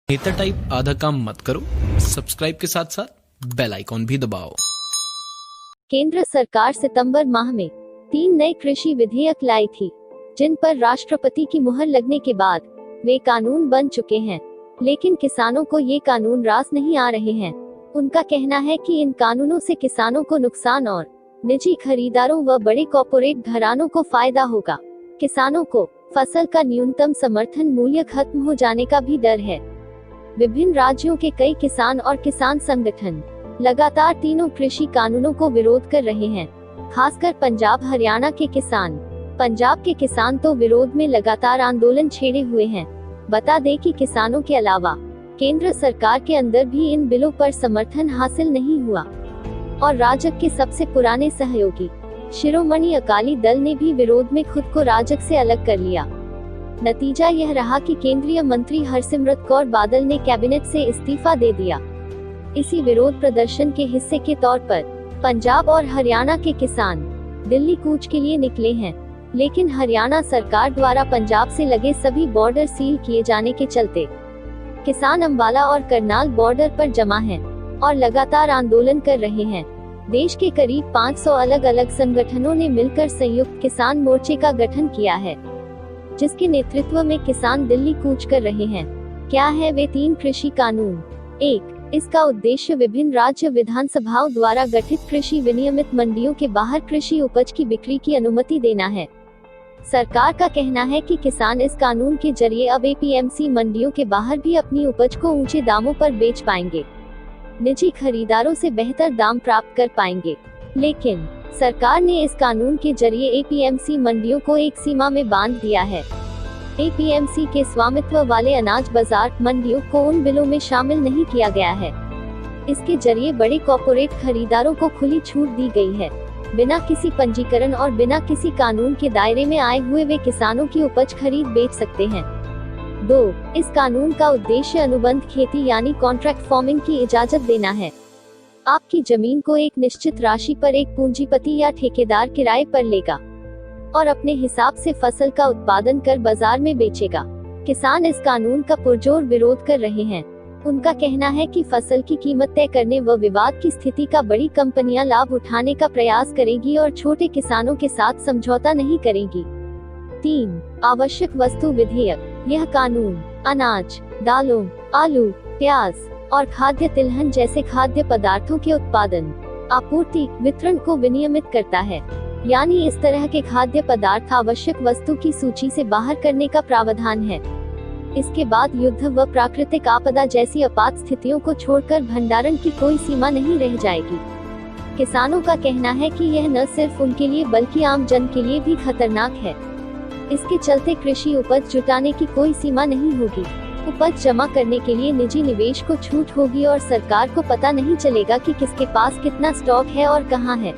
नेता टाइप आधा काम मत करो, सब्सक्राइब के साथ साथ बेल आइकॉन भी दबाओ। केंद्र सरकार सितंबर माह में 3 नए कृषि विधेयक लाई थी, जिन पर राष्ट्रपति की मुहर लगने के बाद वे कानून बन चुके हैं। लेकिन किसानों को ये कानून रास नहीं आ रहे हैं। उनका कहना है कि इन कानूनों से किसानों को नुकसान और निजी खरीदारों व बड़े कॉर्पोरेट घरानों को फायदा होगा। किसानों को फसल का न्यूनतम समर्थन मूल्य खत्म हो जाने का भी डर है। विभिन्न राज्यों के कई किसान और किसान संगठन लगातार तीनों कृषि कानूनों को विरोध कर रहे हैं, खासकर पंजाब हरियाणा के किसान। पंजाब के किसान तो विरोध में लगातार आंदोलन छेड़े हुए हैं। बता दें कि किसानों के अलावा केंद्र सरकार के अंदर भी इन बिलों पर समर्थन हासिल नहीं हुआ और राजग के सबसे पुराने सहयोगी शिरोमणि अकाली दल ने भी विरोध में खुद को राजग से अलग कर लिया। नतीजा यह रहा कि केंद्रीय मंत्री हरसिमरत कौर बादल ने कैबिनेट से इस्तीफा दे दिया। इसी विरोध प्रदर्शन के हिस्से के तौर पर पंजाब और हरियाणा के किसान दिल्ली कूच के लिए निकले हैं, लेकिन हरियाणा सरकार द्वारा पंजाब से लगे सभी बॉर्डर सील किए जाने के चलते किसान अंबाला और करनाल बॉर्डर पर जमा हैं और लगातार आंदोलन कर रहे हैं। देश के करीब 500 अलग अलग संगठनों ने मिलकर संयुक्त किसान मोर्चे का गठन किया है, जिसके नेतृत्व में किसान दिल्ली कूच कर रहे हैं। क्या है वे 3 कृषि कानून? 1. इसका उद्देश्य विभिन्न राज्य विधानसभाओं द्वारा गठित कृषि विनियमित मंडियों के बाहर कृषि उपज की बिक्री की अनुमति देना है। सरकार का कहना है कि किसान इस कानून के जरिए अब एपीएमसी मंडियों के बाहर भी अपनी उपज को ऊंचे दामों पर बेच पाएंगे, निजी खरीदारों से बेहतर दाम प्राप्त कर पाएंगे। लेकिन सरकार ने इस कानून के जरिए एपीएमसी मंडियों को एक सीमा में बांध दिया है। एपीएमसी के स्वामित्व वाले अनाज बाजार मंडियों को उन बिलों में शामिल नहीं किया गया है। इसके जरिए बड़े कॉर्पोरेट खरीदारों को खुली छूट दी गई है। बिना किसी पंजीकरण और बिना किसी कानून के दायरे में आए हुए वे किसानों की उपज खरीद बेच सकते हैं। 2. इस कानून का उद्देश्य अनुबंध खेती यानी कॉन्ट्रैक्ट फार्मिंग की इजाजत देना है। आपकी जमीन को एक निश्चित राशि पर एक पूंजीपति या ठेकेदार किराए पर लेगा और अपने हिसाब से फसल का उत्पादन कर बाजार में बेचेगा। किसान इस कानून का पुरजोर विरोध कर रहे हैं। उनका कहना है कि फसल की कीमत तय करने व विवाद की स्थिति का बड़ी कंपनियां लाभ उठाने का प्रयास करेगी और छोटे किसानों के साथ समझौता नहीं करेगी। 3. आवश्यक वस्तु विधेयक। यह कानून अनाज, दालों, आलू, प्याज और खाद्य तिलहन जैसे खाद्य पदार्थों के उत्पादन, आपूर्ति, वितरण को विनियमित करता है। यानी इस तरह के खाद्य पदार्थ आवश्यक वस्तु की सूची से बाहर करने का प्रावधान है। इसके बाद युद्ध व प्राकृतिक आपदा जैसी आपात स्थितियों को छोड़कर भंडारण की कोई सीमा नहीं रह जाएगी। किसानों का कहना है कि यह न सिर्फ उनके लिए बल्कि आम जन के लिए भी खतरनाक है। इसके चलते कृषि उपज जुटाने की कोई सीमा नहीं होगी। उपज जमा करने के लिए निजी निवेश को छूट होगी और सरकार को पता नहीं चलेगा कि किसके पास कितना स्टॉक है और कहां है।